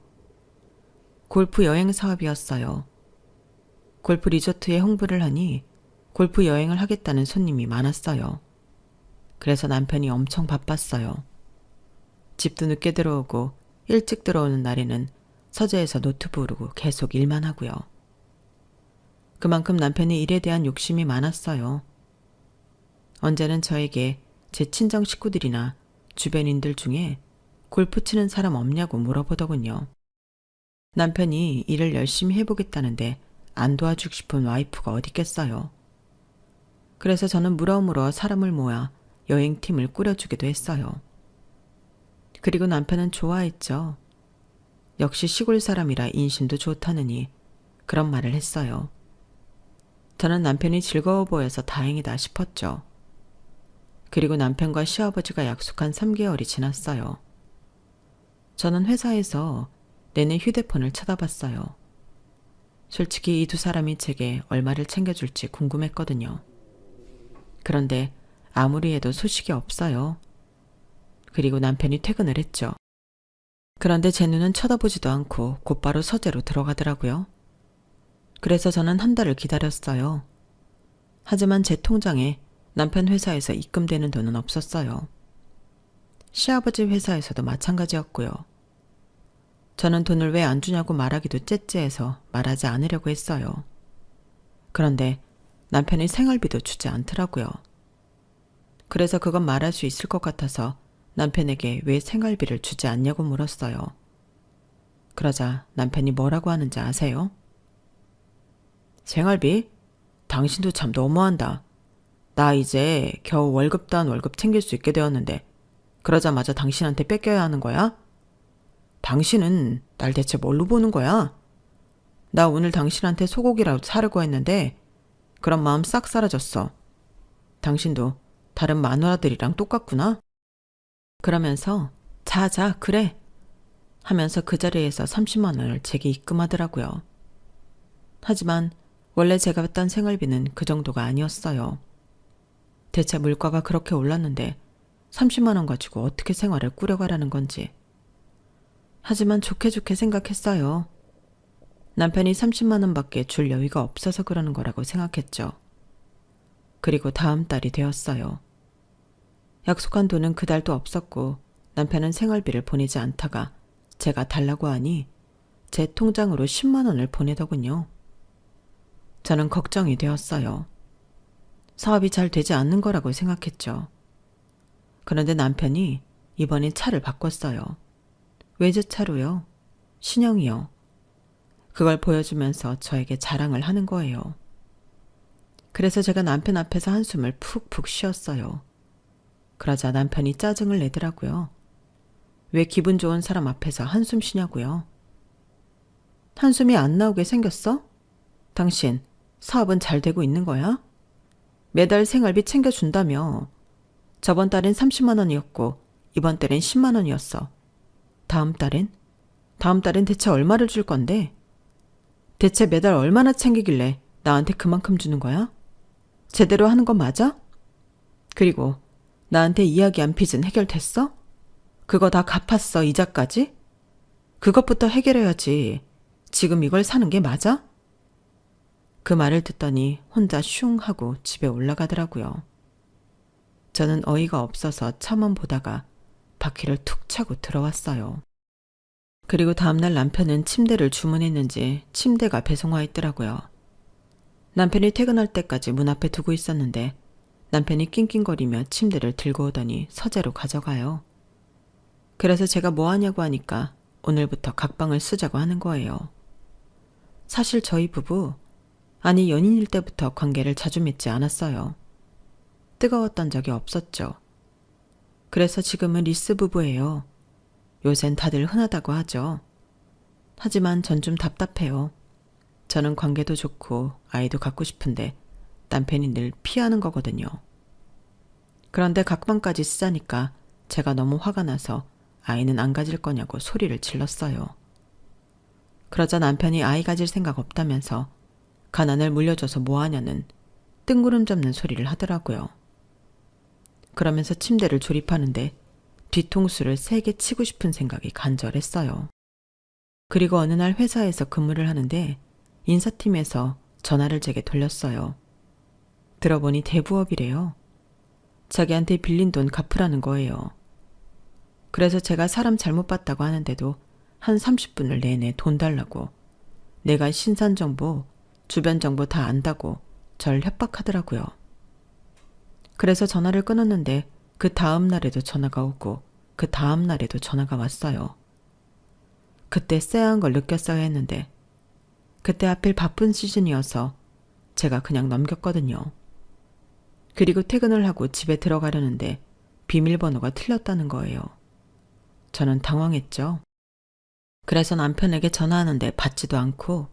골프 여행 사업이었어요. 골프 리조트에 홍보를 하니 골프 여행을 하겠다는 손님이 많았어요. 그래서 남편이 엄청 바빴어요. 집도 늦게 들어오고 일찍 들어오는 날에는 서재에서 노트 부르고 계속 일만 하고요. 그만큼 남편이 일에 대한 욕심이 많았어요. 언제는 저에게 제 친정 식구들이나 주변인들 중에 골프 치는 사람 없냐고 물어보더군요. 남편이 일을 열심히 해보겠다는데 안 도와주고 싶은 와이프가 어디 있겠어요. 그래서 저는 물어물어 사람을 모아 여행팀을 꾸려주기도 했어요. 그리고 남편은 좋아했죠. 역시 시골 사람이라 인심도 좋다느니 그런 말을 했어요. 저는 남편이 즐거워 보여서 다행이다 싶었죠. 그리고 남편과 시아버지가 약속한 3개월이 지났어요. 저는 회사에서 내내 휴대폰을 쳐다봤어요. 솔직히 이 두 사람이 제게 얼마를 챙겨줄지 궁금했거든요. 그런데 아무리 해도 소식이 없어요. 그리고 남편이 퇴근을 했죠. 그런데 제 눈은 쳐다보지도 않고 곧바로 서재로 들어가더라고요. 그래서 저는 한 달을 기다렸어요. 하지만 제 통장에 남편 회사에서 입금되는 돈은 없었어요. 시아버지 회사에서도 마찬가지였고요. 저는 돈을 왜 안 주냐고 말하기도 째째해서 말하지 않으려고 했어요. 그런데 남편이 생활비도 주지 않더라고요. 그래서 그건 말할 수 있을 것 같아서 남편에게 왜 생활비를 주지 않냐고 물었어요. 그러자 남편이 뭐라고 하는지 아세요? 생활비? 당신도 참 너무한다. 나 이제 겨우 월급도 한 월급 챙길 수 있게 되었는데 그러자마자 당신한테 뺏겨야 하는 거야? 당신은 날 대체 뭘로 보는 거야? 나 오늘 당신한테 소고기라도 사려고 했는데 그런 마음 싹 사라졌어. 당신도 다른 마누라들이랑 똑같구나? 그러면서 자자 그래 하면서 그 자리에서 30만 원을 제게 입금하더라고요. 하지만 원래 제가 받던 생활비는 그 정도가 아니었어요. 대체 물가가 그렇게 올랐는데 30만 원 가지고 어떻게 생활을 꾸려가라는 건지. 하지만 좋게 생각했어요. 남편이 30만 원밖에 줄 여유가 없어서 그러는 거라고 생각했죠. 그리고 다음 달이 되었어요. 약속한 돈은 그달도 없었고 남편은 생활비를 보내지 않다가 제가 달라고 하니 제 통장으로 10만 원을 보내더군요. 저는 걱정이 되었어요. 사업이 잘 되지 않는 거라고 생각했죠. 그런데 남편이 이번에 차를 바꿨어요. 외제차로요. 신형이요. 그걸 보여주면서 저에게 자랑을 하는 거예요. 그래서 제가 남편 앞에서 한숨을 푹푹 쉬었어요. 그러자 남편이 짜증을 내더라고요. 왜 기분 좋은 사람 앞에서 한숨 쉬냐고요. 한숨이 안 나오게 생겼어? 당신 사업은 잘 되고 있는 거야? 매달 생활비 챙겨준다며. 저번 달엔 30만 원이었고 이번 달엔 10만 원이었어. 다음 달엔? 다음 달엔 대체 얼마를 줄 건데? 대체 매달 얼마나 챙기길래 나한테 그만큼 주는 거야? 제대로 하는 건 맞아? 그리고 나한테 이야기한 빚은 해결됐어? 그거 다 갚았어, 이자까지? 그것부터 해결해야지. 지금 이걸 사는 게 맞아? 그 말을 듣더니 혼자 슝 하고 집에 올라가더라고요. 저는 어이가 없어서 차만 보다가 바퀴를 툭 차고 들어왔어요. 그리고 다음날 남편은 침대를 주문했는지 침대가 배송와 있더라고요. 남편이 퇴근할 때까지 문 앞에 두고 있었는데 남편이 낑낑거리며 침대를 들고 오더니 서재로 가져가요. 그래서 제가 뭐 하냐고 하니까 오늘부터 각방을 쓰자고 하는 거예요. 사실 저희 부부, 아니 연인일 때부터 관계를 자주 맺지 않았어요. 뜨거웠던 적이 없었죠. 그래서 지금은 리스 부부예요. 요샌 다들 흔하다고 하죠. 하지만 전 좀 답답해요. 저는 관계도 좋고 아이도 갖고 싶은데 남편이 늘 피하는 거거든요. 그런데 각방까지 쓰자니까 제가 너무 화가 나서 아이는 안 가질 거냐고 소리를 질렀어요. 그러자 남편이 아이 가질 생각 없다면서 가난을 물려줘서 뭐하냐는 뜬구름 잡는 소리를 하더라고요. 그러면서 침대를 조립하는데 뒤통수를 세게 치고 싶은 생각이 간절했어요. 그리고 어느 날 회사에서 근무를 하는데 인사팀에서 전화를 제게 돌렸어요. 들어보니 대부업이래요. 자기한테 빌린 돈 갚으라는 거예요. 그래서 제가 사람 잘못 봤다고 하는데도 한 30분을 내내 돈 달라고, 내가 신산 정보, 주변 정보 다 안다고 절 협박하더라고요. 그래서 전화를 끊었는데 그 다음 날에도 전화가 오고 그 다음 날에도 전화가 왔어요. 그때 쎄한 걸 느꼈어야 했는데 그때 하필 바쁜 시즌이어서 제가 그냥 넘겼거든요. 그리고 퇴근을 하고 집에 들어가려는데 비밀번호가 틀렸다는 거예요. 저는 당황했죠. 그래서 남편에게 전화하는데 받지도 않고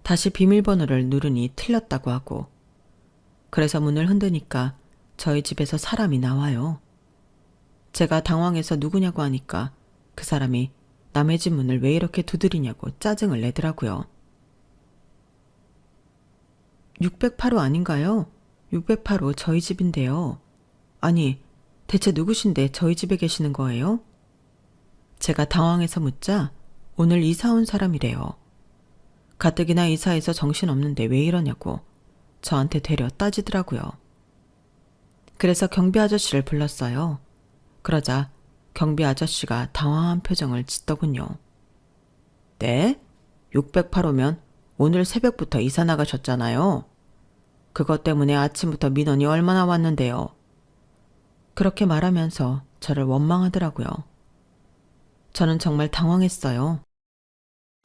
다시 비밀번호를 누르니 틀렸다고 하고, 그래서 문을 흔드니까 저희 집에서 사람이 나와요. 제가 당황해서 누구냐고 하니까 그 사람이 남의 집 문을 왜 이렇게 두드리냐고 짜증을 내더라고요. 608호 아닌가요? 608호 저희 집인데요. 아니, 대체 누구신데 저희 집에 계시는 거예요? 제가 당황해서 묻자 오늘 이사 온 사람이래요. 가뜩이나 이사해서 정신없는데 왜 이러냐고 저한테 되려 따지더라고요. 그래서 경비 아저씨를 불렀어요. 그러자 경비 아저씨가 당황한 표정을 짓더군요. 네? 608호면 오늘 새벽부터 이사 나가셨잖아요. 그것 때문에 아침부터 민원이 얼마나 왔는데요. 그렇게 말하면서 저를 원망하더라고요. 저는 정말 당황했어요.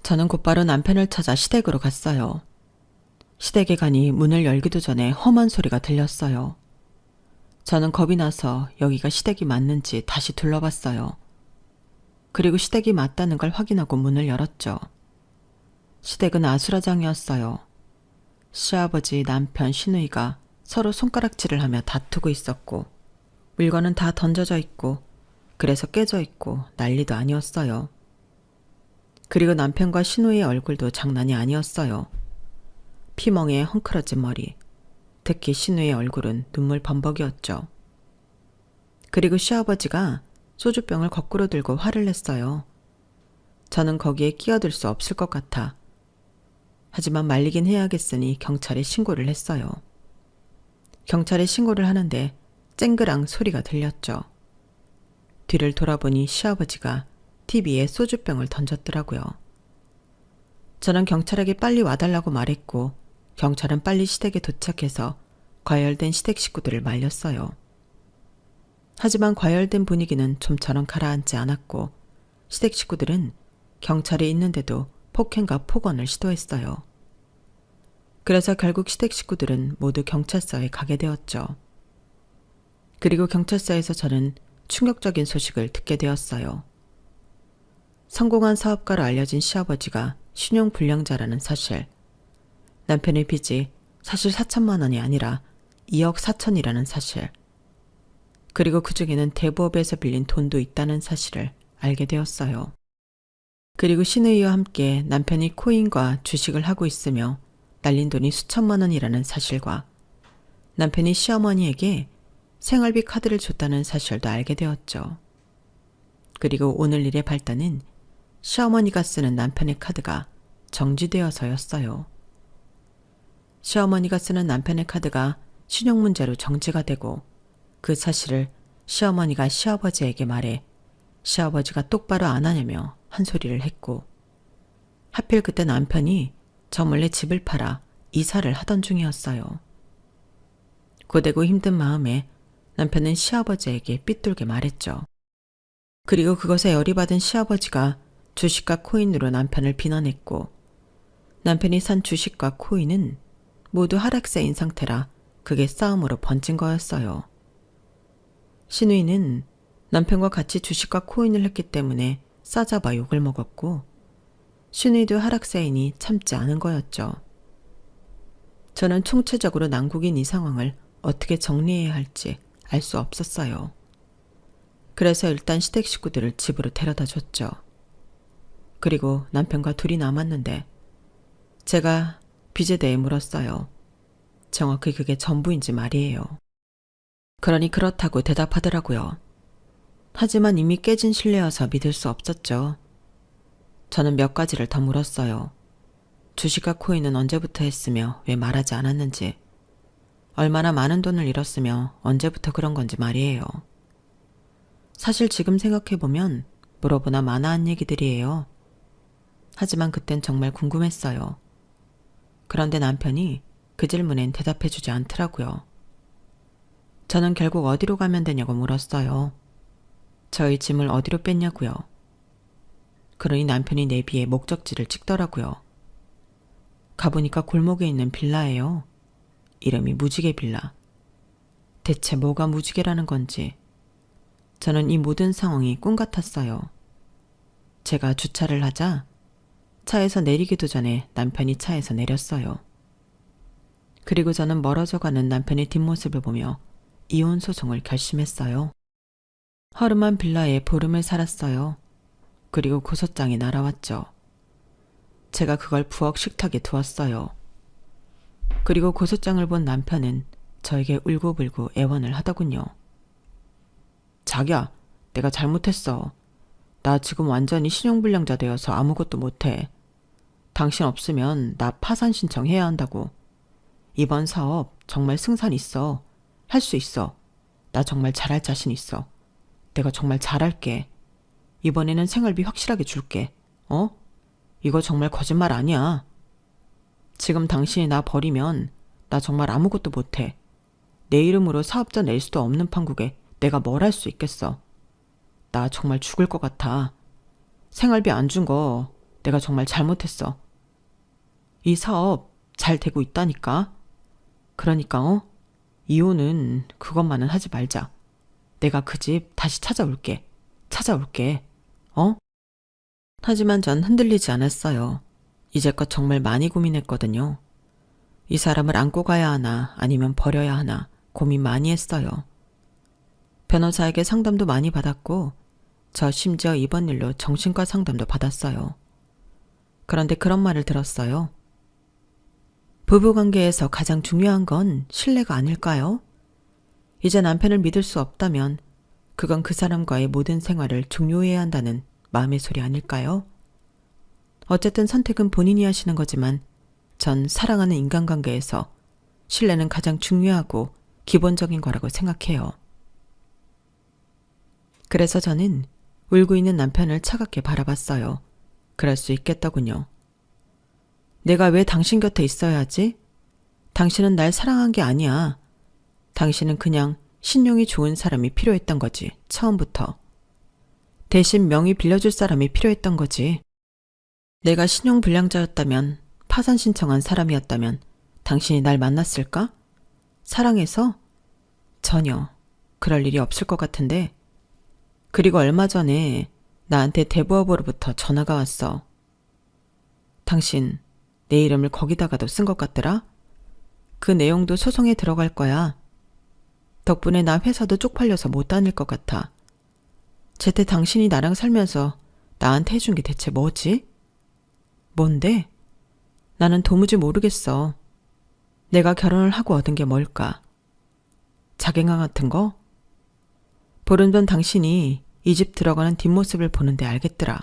저는 곧바로 남편을 찾아 시댁으로 갔어요. 시댁에 가니 문을 열기도 전에 험한 소리가 들렸어요. 저는 겁이 나서 여기가 시댁이 맞는지 다시 둘러봤어요. 그리고 시댁이 맞다는 걸 확인하고 문을 열었죠. 시댁은 아수라장이었어요. 시아버지, 남편, 시누이가 서로 손가락질을 하며 다투고 있었고, 물건은 다 던져져 있고, 그래서 깨져 있고 난리도 아니었어요. 그리고 남편과 시누이의 얼굴도 장난이 아니었어요. 피멍에 헝클어진 머리, 특히 시누이의 얼굴은 눈물 범벅이었죠. 그리고 시아버지가 소주병을 거꾸로 들고 화를 냈어요. 저는 거기에 끼어들 수 없을 것 같아. 하지만 말리긴 해야겠으니 경찰에 신고를 했어요. 경찰에 신고를 하는데 쨍그랑 소리가 들렸죠. 뒤를 돌아보니 시아버지가 TV에 소주병을 던졌더라고요. 저는 경찰에게 빨리 와달라고 말했고 경찰은 빨리 시댁에 도착해서 과열된 시댁 식구들을 말렸어요. 하지만 과열된 분위기는 좀처럼 가라앉지 않았고 시댁 식구들은 경찰이 있는데도 폭행과 폭언을 시도했어요. 그래서 결국 시댁 식구들은 모두 경찰서에 가게 되었죠. 그리고 경찰서에서 저는 충격적인 소식을 듣게 되었어요. 성공한 사업가로 알려진 시아버지가 신용불량자라는 사실, 남편의 빚이 사실 4천만 원이 아니라 2억 4천이라는 사실, 그리고 그 중에는 대부업에서 빌린 돈도 있다는 사실을 알게 되었어요. 그리고 시누이와 함께 남편이 코인과 주식을 하고 있으며 날린 돈이 수천만 원이라는 사실과 남편이 시어머니에게 생활비 카드를 줬다는 사실도 알게 되었죠. 그리고 오늘 일의 발단은 시어머니가 쓰는 남편의 카드가 정지되어서였어요. 시어머니가 쓰는 남편의 카드가 신용문제로 정지가 되고 그 사실을 시어머니가 시아버지에게 말해 시아버지가 똑바로 안 하냐며 한 소리를 했고, 하필 그때 남편이 저 몰래 집을 팔아 이사를 하던 중이었어요. 고되고 힘든 마음에 남편은 시아버지에게 삐뚤게 말했죠. 그리고 그것에 열이 받은 시아버지가 주식과 코인으로 남편을 비난했고, 남편이 산 주식과 코인은 모두 하락세인 상태라 그게 싸움으로 번진 거였어요. 시누이는 남편과 같이 주식과 코인을 했기 때문에 싸잡아 욕을 먹었고, 시누이도 하락세이니 참지 않은 거였죠. 저는 총체적으로 난국인 이 상황을 어떻게 정리해야 할지 알 수 없었어요. 그래서 일단 시댁 식구들을 집으로 데려다 줬죠. 그리고 남편과 둘이 남았는데 제가 빚에 대해 물었어요. 정확히 그게 전부인지 말이에요. 그러니 그렇다고 대답하더라고요. 하지만 이미 깨진 신뢰여서 믿을 수 없었죠. 저는 몇 가지를 더 물었어요. 주식과 코인은 언제부터 했으며 왜 말하지 않았는지, 얼마나 많은 돈을 잃었으며 언제부터 그런 건지 말이에요. 사실 지금 생각해보면 물어보나 마나한 얘기들이에요. 하지만 그땐 정말 궁금했어요. 그런데 남편이 그 질문엔 대답해주지 않더라고요. 저는 결국 어디로 가면 되냐고 물었어요. 저희 짐을 어디로 뺐냐고요. 그러니 남편이 내비에 목적지를 찍더라고요. 가보니까 골목에 있는 빌라예요. 이름이 무지개 빌라. 대체 뭐가 무지개라는 건지 저는 이 모든 상황이 꿈 같았어요. 제가 주차를 하자 차에서 내리기도 전에 남편이 차에서 내렸어요. 그리고 저는 멀어져가는 남편의 뒷모습을 보며 이혼 소송을 결심했어요. 허름한 빌라에 보름을 살았어요. 그리고 고소장이 날아왔죠. 제가 그걸 부엌 식탁에 두었어요. 그리고 고소장을 본 남편은 저에게 울고불고 애원을 하더군요. 자기야, 내가 잘못했어. 나 지금 완전히 신용불량자 되어서 아무것도 못해. 당신 없으면 나 파산 신청해야 한다고. 이번 사업 정말 승산 있어. 할 수 있어. 나 정말 잘할 자신 있어. 내가 정말 잘할게. 이번에는 생활비 확실하게 줄게. 이거 정말 거짓말 아니야. 지금 당신이 나 버리면 나 정말 아무것도 못해. 내 이름으로 사업자 낼 수도 없는 판국에 내가 뭘 할 수 있겠어. 나 정말 죽을 것 같아. 생활비 안 준 거 내가 정말 잘못했어. 이 사업 잘 되고 있다니까. 그러니까 이혼은 그것만은 하지 말자. 내가 그 집 다시 찾아올게. 하지만 전 흔들리지 않았어요. 이제껏 정말 많이 고민했거든요. 이 사람을 안고 가야 하나 아니면 버려야 하나 고민 많이 했어요. 변호사에게 상담도 많이 받았고 저 심지어 이번 일로 정신과 상담도 받았어요. 그런데 그런 말을 들었어요. 부부관계에서 가장 중요한 건 신뢰가 아닐까요? 이제 남편을 믿을 수 없다면 그건 그 사람과의 모든 생활을 종료해야 한다는 마음의 소리 아닐까요? 어쨌든 선택은 본인이 하시는 거지만 전 사랑하는 인간관계에서 신뢰는 가장 중요하고 기본적인 거라고 생각해요. 그래서 저는 울고 있는 남편을 차갑게 바라봤어요. 그럴 수 있겠더군요. 내가 왜 당신 곁에 있어야 하지? 당신은 날 사랑한 게 아니야. 당신은 그냥 신용이 좋은 사람이 필요했던 거지, 처음부터. 대신 명의 빌려줄 사람이 필요했던 거지. 내가 신용불량자였다면, 파산 신청한 사람이었다면 당신이 날 만났을까? 사랑해서? 전혀 그럴 일이 없을 것 같은데. 그리고 얼마 전에 나한테 대부업으로부터 전화가 왔어. 당신 내 이름을 거기다가도 쓴 것 같더라? 그 내용도 소송에 들어갈 거야. 덕분에 나 회사도 쪽팔려서 못 다닐 것 같아. 제때 당신이 나랑 살면서 나한테 해준 게 대체 뭐지? 뭔데? 나는 도무지 모르겠어. 내가 결혼을 하고 얻은 게 뭘까? 자갱아 같은 거? 보름 전 당신이 이 집 들어가는 뒷모습을 보는데 알겠더라.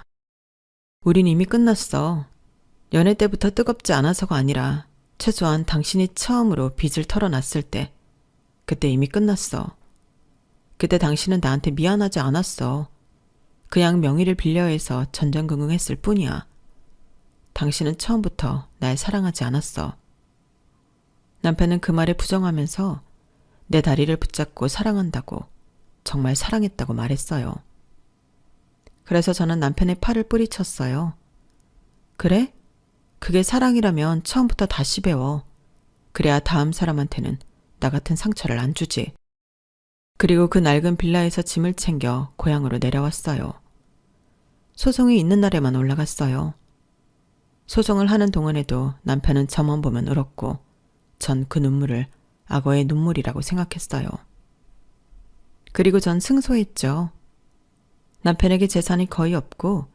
우린 이미 끝났어. 연애 때부터 뜨겁지 않아서가 아니라 최소한 당신이 처음으로 빚을 털어놨을 때 그때 이미 끝났어. 그때 당신은 나한테 미안하지 않았어. 그냥 명의를 빌려 해서 전전긍긍했을 뿐이야. 당신은 처음부터 날 사랑하지 않았어. 남편은 그 말에 부정하면서 내 다리를 붙잡고 사랑한다고, 정말 사랑했다고 말했어요. 그래서 저는 남편의 팔을 뿌리쳤어요. 그래? 그게 사랑이라면 처음부터 다시 배워. 그래야 다음 사람한테는 나 같은 상처를 안 주지. 그리고 그 낡은 빌라에서 짐을 챙겨 고향으로 내려왔어요. 소송이 있는 날에만 올라갔어요. 소송을 하는 동안에도 남편은 저만 보면 울었고 전 그 눈물을 악어의 눈물이라고 생각했어요. 그리고 전 승소했죠. 남편에게 재산이 거의 없고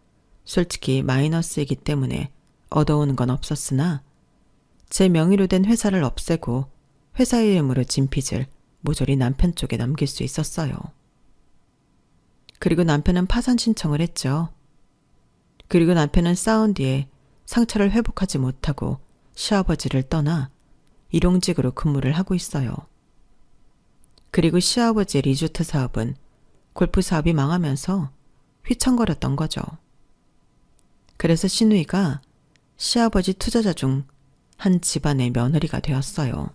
솔직히 마이너스이기 때문에 얻어오는 건 없었으나 제 명의로 된 회사를 없애고 회사 이름으로 진 빚을 모조리 남편 쪽에 넘길 수 있었어요. 그리고 남편은 파산 신청을 했죠. 그리고 남편은 싸운 뒤에 상처를 회복하지 못하고 시아버지를 떠나 일용직으로 근무를 하고 있어요. 그리고 시아버지의 리조트 사업은 골프 사업이 망하면서 휘청거렸던 거죠. 그래서 시누이가 시아버지 투자자 중 한 집안의 며느리가 되었어요.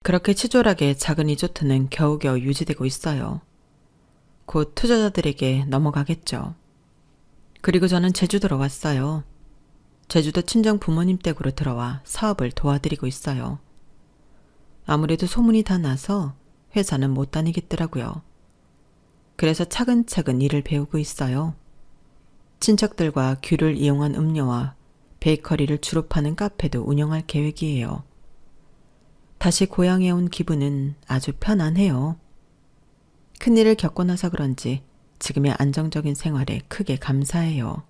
그렇게 치졸하게 작은 리조트는 겨우겨우 유지되고 있어요. 곧 투자자들에게 넘어가겠죠. 그리고 저는 제주도로 왔어요. 제주도 친정 부모님 댁으로 들어와 사업을 도와드리고 있어요. 아무래도 소문이 다 나서 회사는 못 다니겠더라고요. 그래서 차근차근 일을 배우고 있어요. 친척들과 귤을 이용한 음료와 베이커리를 주로 파는 카페도 운영할 계획이에요. 다시 고향에 온 기분은 아주 편안해요. 큰일을 겪고 나서 그런지 지금의 안정적인 생활에 크게 감사해요.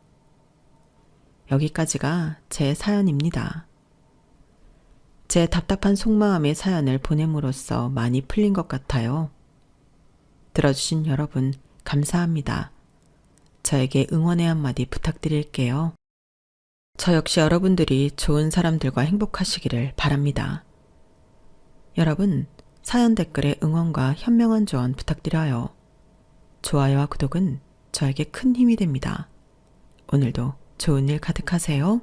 여기까지가 제 사연입니다. 제 답답한 속마음의 사연을 보냄으로써 많이 풀린 것 같아요. 들어주신 여러분 감사합니다. 저에게 응원의 한마디 부탁드릴게요. 저 역시 여러분들이 좋은 사람들과 행복하시기를 바랍니다. 여러분, 사연 댓글에 응원과 현명한 조언 부탁드려요. 좋아요와 구독은 저에게 큰 힘이 됩니다. 오늘도 좋은 일 가득하세요.